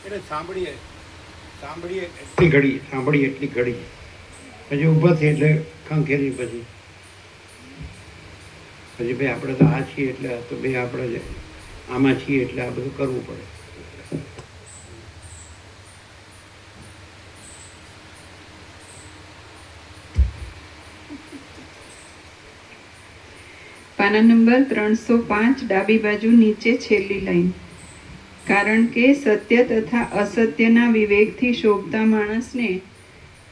એટલે સાંભળીએ એટલી ઘડી સાંભળીએ એટલી ઘડી પછી ઊભા થઈ એટલે ખંખેરી પછી ભાઈ આપણે તો આ છીએ એટલે તો ભાઈ આપણે આમાં છીએ એટલે આ બધું કરવું પડે. પાના નંબર 305 ડાબી બાજુ નીચે છેલ્લી લાઈન. કારણ કે સત્ય તથા અસત્યના વિવેકથી શોભતા માણસને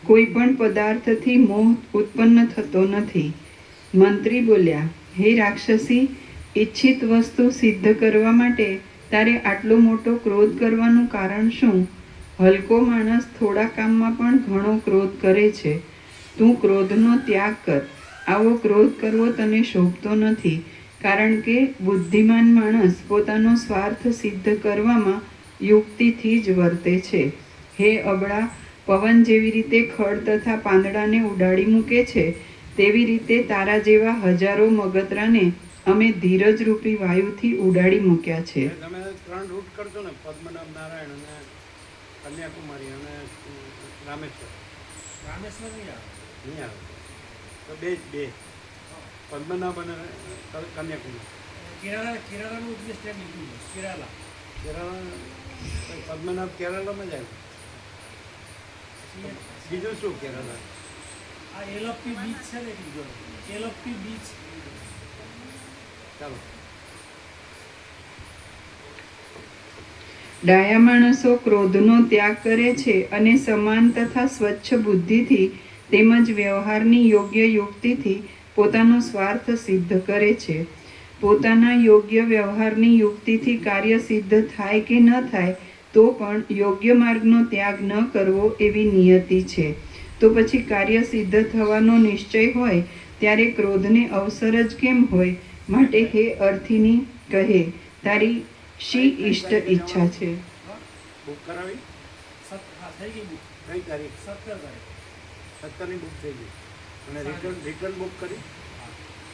કોઈ પણ પદાર્થથી મોહ ઉત્પન્ન થતો નથી. મંત્રી બોલ્યા, હે રાક્ષસી, ઈચ્છિત વસ્તુ સિદ્ધ કરવા માટે તારે આટલો મોટો ક્રોધ કરવાનું કારણ શું? હલકો માણસ થોડા કામમાં પણ ઘણો ક્રોધ કરે છે. તું ક્રોધનો ત્યાગ કર. આવો ક્રોધ કરવો તને શોભતો નથી, કારણ કે બુદ્ધિમાન માણસ પોતાનો સ્વાર્થ સિદ્ધ કરવામાં યુક્તિથી જ વર્તે છે. હે અબળા, પવન જેવી રીતે ખડ તથા પાંદડાને ઉડાડી મૂકે છે, તેવી રીતે તારા જેવા હજારો મગતરાને અમે ધીરજરૂપી વાયુથી ઉડાડી મૂક્યા છે. તમે 3 રૂટ કરજો ને, પદ્મનાભ, નારાયણ અને કન્યાકુમારી અને રામેશ્વર. રામેશ્વર નહીં આવે તો બે પદ્મનાભ અને કન્યાકુમારી. કેરાલાનું સ્ટેપ લીધું છે. કેરાલા પદ્મનાભ કેરાલામાં જ આવ્યું. બીજું શું કેરાલા? આ એલપી બીચ છે ને, બીજો એલપી બીચ. ચાલો. ડાયા માણસો ક્રોધનો ત્યાગ કરે છે અને સમાન તથા સ્વચ્છ બુદ્ધિથી તેમજ વ્યવહારની યોગ્ય યુક્તિથી પોતાનો સ્વાર્થ સિદ્ધ કરે છે. પોતાના યોગ્ય વ્યવહારની યુક્તિથી કાર્ય સિદ્ધ થાય કે ન થાય તો પણ યોગ્ય માર્ગનો ત્યાગ ન કરવો એવી નિયતિ છે. તો પછી કાર્ય સિદ્ધ થવાનો નિશ્ચય હોય ત્યારે ક્રોધને અવસર જ કેમ હોય? માટે હે અર્થિની, કહે તારી શી ઇષ્ટ ઈચ્છા છે? બુક કરાવી? થઈ ગઈ બુક. કઈ તારીખ? 17 બુક થઈ ગઈ. અને રિટર્ન બુક કરી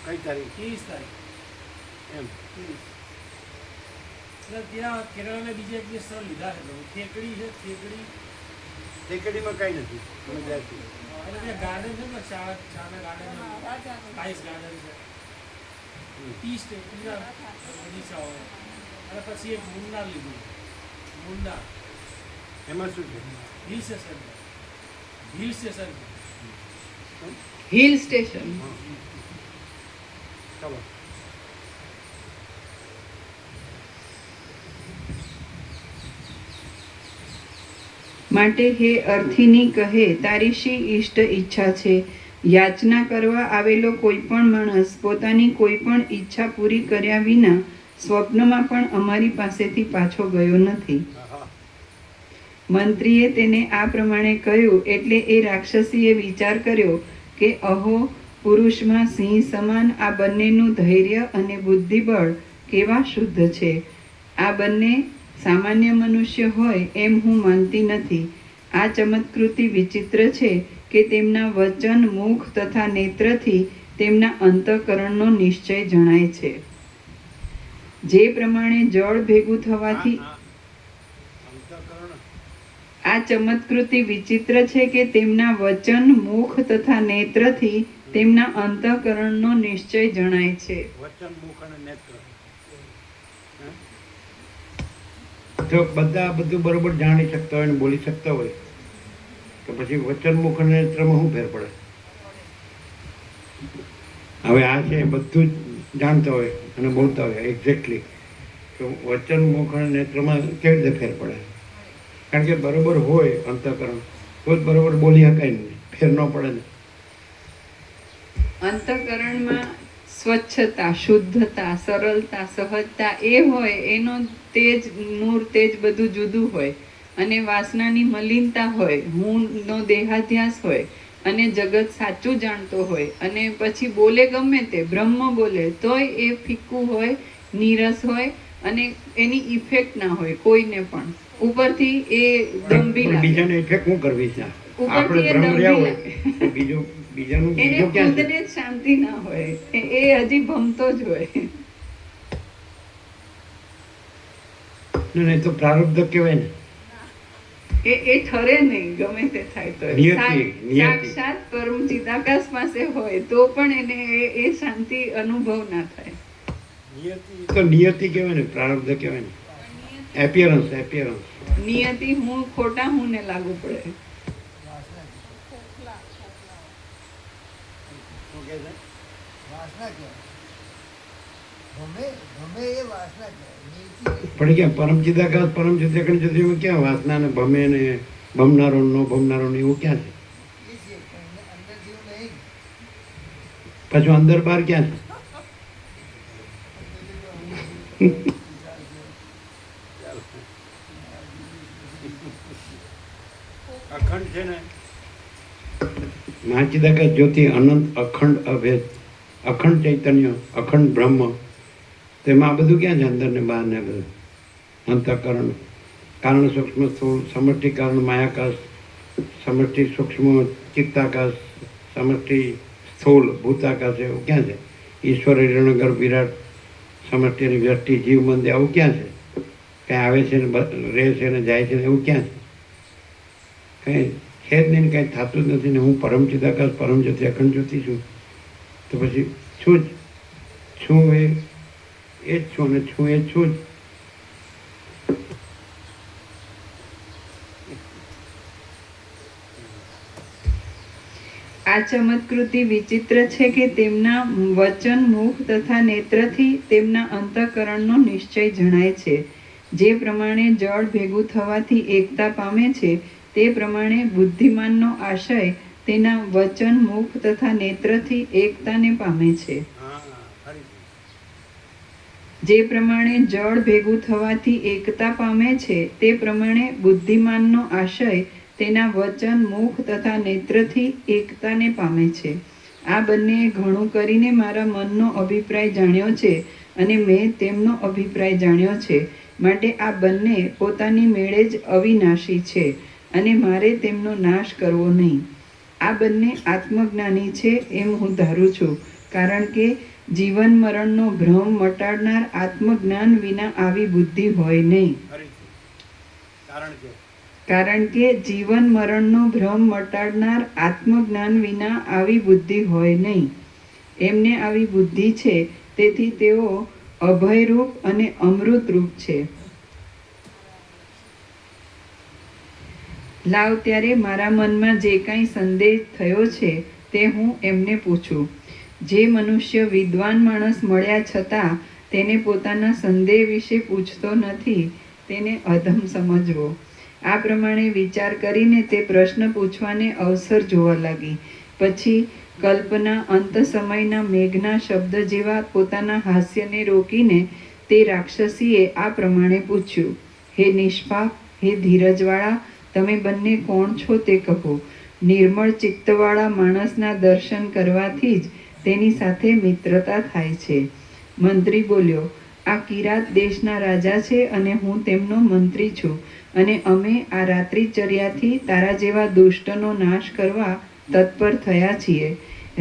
કઈ તારીખ? 30 તારીખ. એમ એટલે ત્યાં કેરળના બીજા એક સ્થળ લીધા છે. થેકડી છે. થેકડીમાં કઈ નથી. તમે ત્યાંથી એટલે ત્યાં ગાર્ડન છે ને, ચાના ગાર્ડન, સ્પાઇસ ગાર્ડન છે. 30 બગીચાઓ. અને પછી એક મુન્નાર લીધું. મુન્નાર એમાં શું છે? Hill station. Hill station. ચાલો. માટે હે અર્થિની, કહે તારી શી ઇષ્ટ ઈચ્છા છે? યાચના કરવા આવેલો કોઈ પણ માણસ પોતાની કોઈ પણ ઈચ્છા પૂરી કર્યા વિના સ્વપ્નમાં પણ અમારી પાસેથી પાછો ગયો નથી. મંત્રીએ તેને આ પ્રમાણે કહ્યું એટલે એ રાક્ષસીએ વિચાર કર્યો કે અહો, પુરુષમાં સિંહ સમાન આ બંનેનું ધૈર્ય અને બુદ્ધિબળ કેવા શુદ્ધ છે. આ બંને સામાન્ય મનુષ્ય હોય એમ હું માનતી નથી. આ ચમત્કૃતિ વિચિત્ર છે કે તેમના વચન, મુખ તથા નેત્રથી તેમના અંતઃકરણનો નિશ્ચય જણાય છે. જે પ્રમાણે જળ ભેગું થવાથી આ ચમત્કૃતિ વિચિત્ર છે કે તેમના વચન, મુખ તથા નેત્રથી તેમના અંતઃકરણનો નિશ્ચય જણાય છે. વચન, મુખ અને નેત્ર. જો બધા બધું બરોબર જાણી શકતા હોય ને બોલી શકતા હોય તો પછી વચન, મુખ અને નેત્રમાં શું ફેર પડે? હવે આ છે બધું જ જાણતા હોય અને બોલતા હોય એક્ઝેક્ટલી, તો વચન, મુખ અને નેત્રમાં કેવી રીતે ફેર પડે? કારણ કે બરોબર હોય અંતઃકરણ તો જ બરોબર બોલી શકાય ને, ફેર ન પડે ને. અંતઃકરણમાં સ્વચ્છતા, શુદ્ધતા, સરળતા, સહજતા એ હોય એનો તેજ, નૂર, તેજ બધું જુદું હોય. અને વાસનાની મલિનતા હોય, હુંનો દેહાધ્યાસ હોય અને જગત સાચું જાણતો હોય અને પછી બોલે ગમે તે બ્રહ્મ બોલે તોય એ ફીક્કું હોય, નીરસ હોય અને એની ઇફેક્ટ ના હોય કોઈને પણ. ઉપરથી એ દંભી લાગે. બીજાને ઇફેક્ટ શું કરવી છે? આપણે બ્રહ્મ રહ્યા હોય બીજું બીજાનું એને ખુદને જ શાંતિ ના હોય, એ હજી ભમતો જ હોય. નહીં તો પ્રારબ્ધ કહેવાય ને. એ ઠરે નહીં, ગમે તે થાય તો સાક્ષાત પરમ ચિદાકાશ પાસે હોય તો પણ એને એ શાંતિ અનુભવ ના થાય. તો નિયતિ કહેવાય ને, પ્રારબ્ધ કહેવાય ને, એપિયરન્સ. નિયતિ હું ખોટા હું ને લાગુ પડે. પણ ક્યાં પરમ ચિદાકાશ પરમ ચિદાકાશ ક્યાં વાસના ને ભમે ને ભમનારો નો ભમનારો ને એવું ક્યાં છે? પાછું અંદર બહાર ક્યાં છે? અખંડ છે ને, મહાચિદાકાશ જ્યોતિ અનંત અખંડ અભેદ અખંડ ચૈતન્ય અખંડ બ્રહ્મ, તેમાં આ બધું ક્યાં છે? અંદર ને બહાર ને બધું અંતઃકરણ, કારણ સૂક્ષ્મ સ્થૂળ, સમષ્ટિ કારણ માયાકાશ, સમષ્ટિ સૂક્ષ્મ ચિત્તાકાશ, સમષ્ટિ સ્થૂળ ભૂતાકાશ, એવું ક્યાં છે? ઈશ્વર હિરણ્યગર્ભ વિરાટ, સમષ્ટિની વ્યષ્ટિ જીવ મંદિર, આવું ક્યાં છે? કંઈ આવે છે ને રહે છે ને જાય છે ને એવું ક્યાં છે? કંઈ છે જ નહીં, કંઈ થતું જ નથી ને હું પરમ ચિદાકાશ પરમ જ્યોતિ અખંડ જ્યોતિ છું. તો પછી છું એ જ છું અને છું એ જ છું જ. આ ચમત્કૃતિ વિચિત્ર છે કે તેમના વચન, મુખ તથા નેત્રથી તેમના અંતઃકરણનો નિશ્ચય જણાય છે. જે પ્રમાણે જળ ભેગું થવાથી એકતા પામે છે તે પ્રમાણે બુદ્ધિમાનનો આશય તેના વચન, મુખ તથા નેત્રથી એકતાને પામે છે. જે પ્રમાણે જળ ભેગું થવાથી એકતા પામે છે તે પ્રમાણે બુદ્ધિમાનનો આશય તેના વચન, મુખ તથા નેત્રથી એકતાને પામે છે. આ બંને ઘણું કરીને મારા મનનો અભિપ્રાય જાણ્યો છે અને મેં તેમનો અભિપ્રાય જાણ્યો છે. માટે આ બંને પોતાની મેળે જ અવિનાશી છે અને મારે તેમનો નાશ કરવો નહીં. આ બંને આત્મજ્ઞાની છે એમ હું ધારું છું, કારણ કે જીવન મરણનો ભ્રમ મટાડનાર આત્મજ્ઞાન વિના આવી બુદ્ધિ હોય નહીં. કારણ કે જીવન મરણનો ભ્રમ મટાડનાર આત્મજ્ઞાન વિના આવી બુદ્ધિ હોય નહીં. એમને આવી બુદ્ધિ છે, તેથી તેઓ અભયરૂપ અને અમૃતરૂપ છે. લાવ ત્યારે મારા મનમાં જે કાંઈ સંદેહ થયો છે તે હું એમને પૂછું. જે મનુષ્ય વિદ્વાન માણસ મળ્યા છતાં તેને પોતાના સંદેહ વિશે પૂછતો નથી તેને અધમ સમજવો. આ પ્રમાણે વિચાર કરીને તે પ્રશ્ન પૂછવાને અવસર જોવા લાગી. પછી કલ્પના અંત સમયના મેઘના શબ્દ જેવા પોતાના હાસ્યને રોકીને તે રાક્ષસીએ આ પ્રમાણે પૂછ્યું. હે નિષ્પાપ, હે ધીરજવાળા, તમે બંને કોણ છો તે કહો. નિર્મળ ચિત્તવાળા માણસના દર્શન કરવાથી જ તેની સાથે મિત્રતા થાય છે. મંત્રી બોલ્યો, આ કિરાત દેશના રાજા છે અને હું તેમનો મંત્રી છું અને અમે આ રાત્રિચર્યાથી તારા જેવા દુષ્ટનો નાશ કરવા તત્પર થયા છીએ.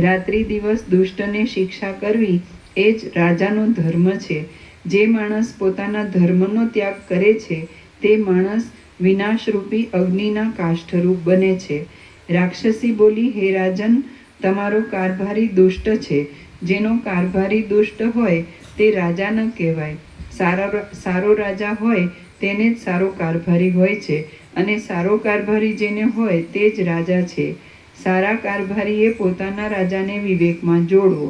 રાત્રિ દિવસ દુષ્ટને શિક્ષા કરવી એ જ રાજાનો ધર્મ છે. જે માણસ પોતાના ધર્મનો ત્યાગ કરે છે તે માણસ વિનાશરૂપી અગ્નિના કાષ્ઠરૂપ બને છે. રાક્ષસી બોલી, હે રાજન, તમારો કારભારી દુષ્ટ છે. જેનો કારભારી દુષ્ટ હોય તે રાજા ન કહેવાય. સારો રાજા હોય તેને જ સારો કારભારી હોય છે અને સારો કારભારી જેને હોય તે જ રાજા છે. સારા કારભારીએ પોતાના રાજાને વિવેકમાં જોડવો.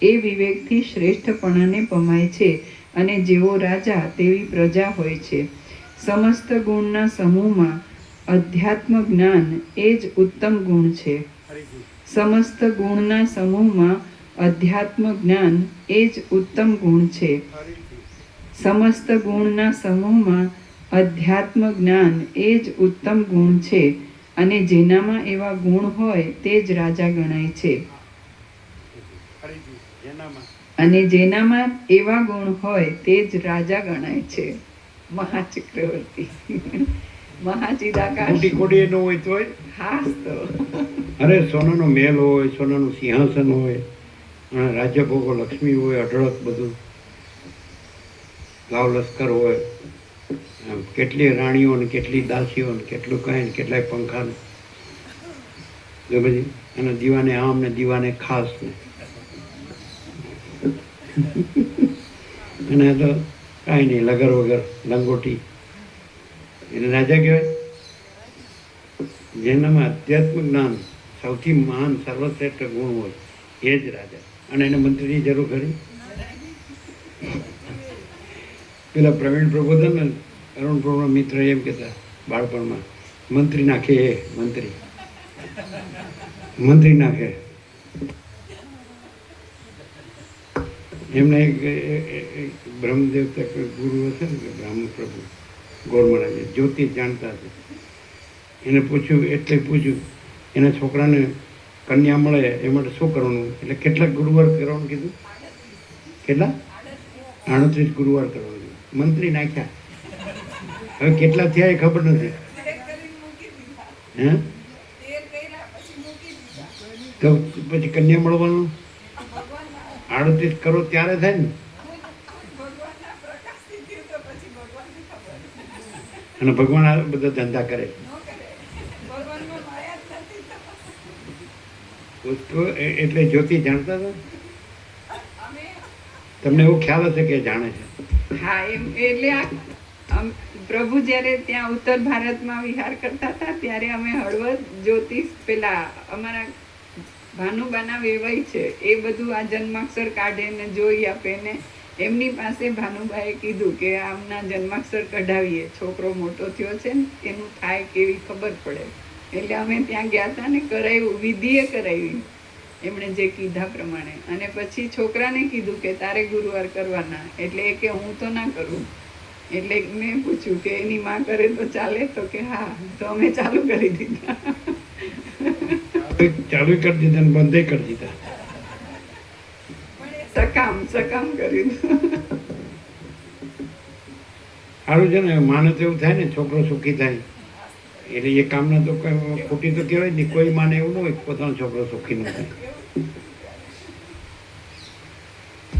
એ વિવેકથી શ્રેષ્ઠપણાને પમાય છે અને જેવો રાજા તેવી પ્રજા હોય છે. સમસ્ત ગુણના સમૂહમાં અધ્યાત્મ જ્ઞાન એ જ ઉત્તમ ગુણ છે. સમસ્ત ગુણના સમૂહમાં અધ્યાત્મ જ્ઞાન એ જ ઉત્તમ ગુણ છે. સમસ્ત ગુણના સમૂહમાં અધ્યાત્મ જ્ઞાન એ જ ઉત્તમ ગુણ છે અને જેનામાં એવા ગુણ હોય તે જ રાજા ગણાય છે. અને જેનામાં એવા ગુણ હોય તે જ રાજા ગણાય છે. મહાચક્રવર્તી મહાચિદાકાશ કોટી નો હોય તોય હાસ તો અરે સોનાનો મહેલ હોય, સોનાનું સિંહાસન હોય, રાજ્ય ભોગો લક્ષ્મી હોય, અઢળક બધું લાવ લશ્કર હોય, આમ કેટલી રાણીઓ ને કેટલી દાસીઓ ને કેટલું કહે ને કેટલાય પંખા ને જો પછી અને દીવાને આમ ને દીવાને ખાસ ને અને આ તો કાંઈ નહીં લગર વગર લંગોટી એને રાજા કહેવાય. જેનામાં આધ્યાત્મિક જ્ઞાન સૌથી મહાન સર્વશ્રેષ્ઠ ગુણ હોય એ જ રાજા. અને એને મંત્રીની જરૂર ખરી? પેલા પ્રવીણ પ્રબોધન ને અરુણ પ્રભુના મિત્ર એમ કહેતા બાળપણમાં, મંત્રી નાખે એ મંત્રી નાખે. એમના એક બ્રહ્મદેવતા ગુરુ હશે ને બ્રાહ્મણ પ્રભુ ગોર મહારાજે જ્યોતિષ જાણતા હતા. એને પૂછ્યું એના છોકરાને કન્યા મળે એ માટે શું કરવાનું, એટલે કેટલાક ગુરુવાર કરવાનું કીધું? કેટલા? 38 ગુરુવાર કરવાનું. મંત્રી નાખ્યા. હવે કેટલા થયા એ ખબર નથી. હે તો પછી કન્યા મળવાનું 38 કરો ત્યારે થાય ને. અને ભગવાન આ બધા ધંધા કરે. એટલે જ્યોતિ જાણતા હતા? તમને એવો ખ્યાલ હશે કે જાણે છે? હા, એટલે પ્રભુ જ્યારે ત્યાં ઉત્તર ભારતમાં વિહાર કરતા હતા ત્યારે અમે હળવદ જ્યોતિષ પેલા અમારા ભાનુબાના વેવાઈ છે એ બધું આ જન્માક્ષર કાઢે ને જોઈ આપે ને એમની પાસે ભાનુબાએ કીધું કે આમના જન્માક્ષર કઢાવીએ, છોકરો મોટો થયો છે ને એનું થાય કેવી ખબર પડે. એટલે અમે ત્યાં ગયા હતા ને કરાવ્યું, વિધિએ કરાવી એમણે જે કીધા પ્રમાણે. અને પછી છોકરાને કીધું કે તારે ગુરુવાર કરવાના, એટલે એ કે હું તો ના કરું. એટલે મેં પૂછ્યું કે એની માં કરે તો ચાલે? તો કે હા. તો અમે ચાલુ કરી દીધા. ચાલુ કરી દીધા ને બંધ કરી દીધા. સકામ કર્યું. સારું છે ને, માને તો એવું થાય ને છોકરો સુખી થાય. એટલે એ કામના તો કઈ ખોટી તો કહેવાય નહીં. કોઈ માને એવું ન હોય પોતાનો છોકરો સુખી ન થાય.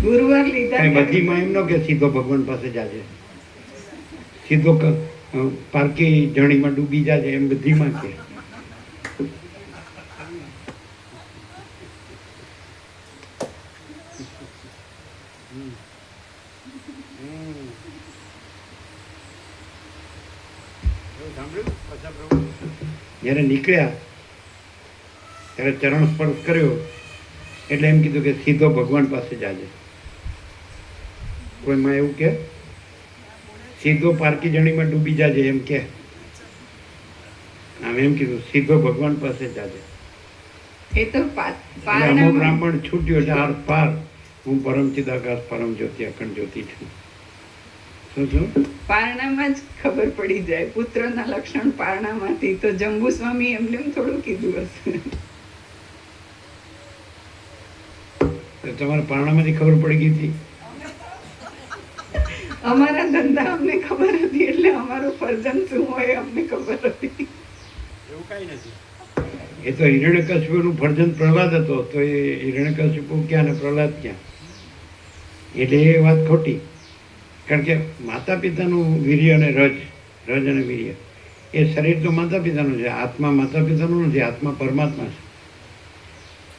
ગુરુવાર લીધા બધી માં એમ ન કે સીધો ભગવાન પાસે જાજે, સીધો પારકી જણીમાં ડૂબી જાજે, એમ બધી માં કે. જ્યારે નીકળ્યા ત્યારે ચરણ સ્પર્શ કર્યો એટલે એમ કીધું કે સીધો ભગવાન પાસે જાજે. કોઈમાં એવું કે સીધો પારકી જણીમાં ડૂબી જાજે એમ કે? આમ એમ કીધું સીધો ભગવાન પાસે જાજે. એ તો અમુક બ્રાહ્મણ છૂટ્યો એટલે આર પાર હું પરમ ચિદાકાશ પરમ જ્યોતિ અખંડ જ્યોતિ છું. પારણામાં જ ખબર પડી જાય પુત્રના લક્ષણ પારણામાંથી. તો જંબુ સ્વામી એમને થોડું કીધું હશે. તમારા પારણામાંથી ખબર પડી ગઈ હતી? અમારા ધંધા અમને ખબર હતી એટલે અમારું ફરજન શું હોય અમને ખબર હતી. એવું કઈ નથી. એ તો હિરણ્યકશિપુનું ફરજન પ્રહલાદ હતો, તો એ હિરણ્યકશિપુ ક્યાં ને પ્રહલાદ ક્યાં? એટલે એ વાત ખોટી. કારણ કે માતા પિતાનું વીર્ય અને રજ અને વીર્ય, એ શરીર તો માતા પિતાનું છે, આત્મા માતા પિતાનું નથી, આત્મા પરમાત્મા છે.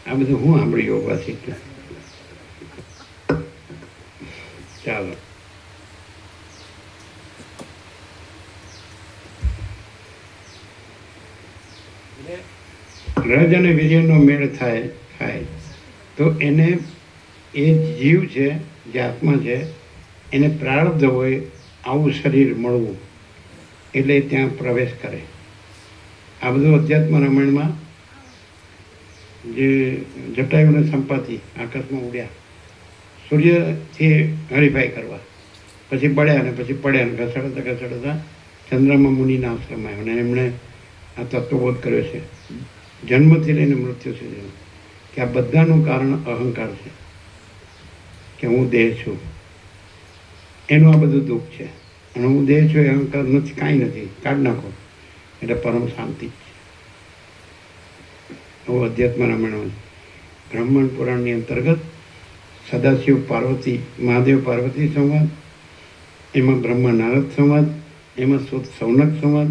આ બધું હું સાંભળી યોગવાસી. ચાલો, રજ અને વીર્યનો મેળ થાય તો એને એ જીવ છે જે આત્મા છે એને પ્રારબ્ધ હોય આવું શરીર મળવું એટલે ત્યાં પ્રવેશ કરે. આ બધું અધ્યાત્મ રામાયણમાં જે જટાયુને સંપાતિ આકાશમાં ઉડ્યા સૂર્યથી હરીફાઈ કરવા, પછી પડ્યા અને પછી પડ્યા અને ઘસડતા ચંદ્રમાં મુનિના આશ્રમ આવ્યો અને એમણે આ તત્વબોધ કર્યો છે જન્મથી લઈને મૃત્યુ સુધી કે આ બધાનું કારણ અહંકાર છે, કે હું દેહ છું. એનું આ બધું દુઃખ છે. અને હું દેહ છું એ અહંકાર નથી, કાંઈ નથી, કાઢ નાખો એટલે પરમ શાંતિ. આવું અધ્યાત્મ રામાયણ બ્રાહ્મણ પુરાણની અંતર્ગત સદાશિવ પાર્વતી મહાદેવ પાર્વતી સંવાદ, એમાં બ્રહ્મા નારદ સંવાદ એમાં સૌનક સંવાદ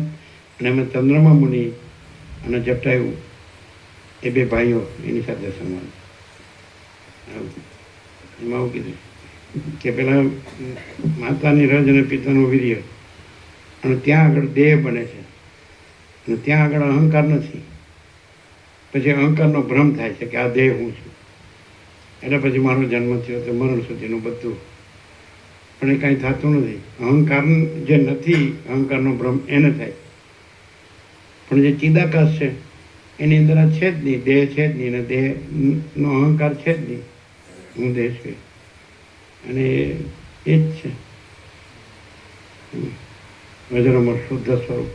અને એમાં ચંદ્રમા મુનિ અને જટાયુ એ બે ભાઈઓ એની સાથે સંવાદ. એમાં આવું કીધું કે પેલા માતાની રજ અને પિતાનું વીર્ય અને ત્યાં આગળ દેહ બને છે અને ત્યાં આગળ અહંકાર નથી. પછી અહંકારનો ભ્રમ થાય છે કે આ દેહ હું છું, એટલે પછી મારો જન્મ થયો તો મરણ સુધીનું બધું. પણ એ કાંઈ થતું નથી. અહંકાર જે નથી, અહંકારનો ભ્રમ એને થાય. પણ જે ચિદાકાશ છે એની અંદર આ છે જ નહીં, દેહ છે જ નહીં, અને દેહનો અહંકાર છે જ નહીં. હું દેહ છું અને એ જ છે વજ્રમર શુદ્ધ સ્વરૂપ.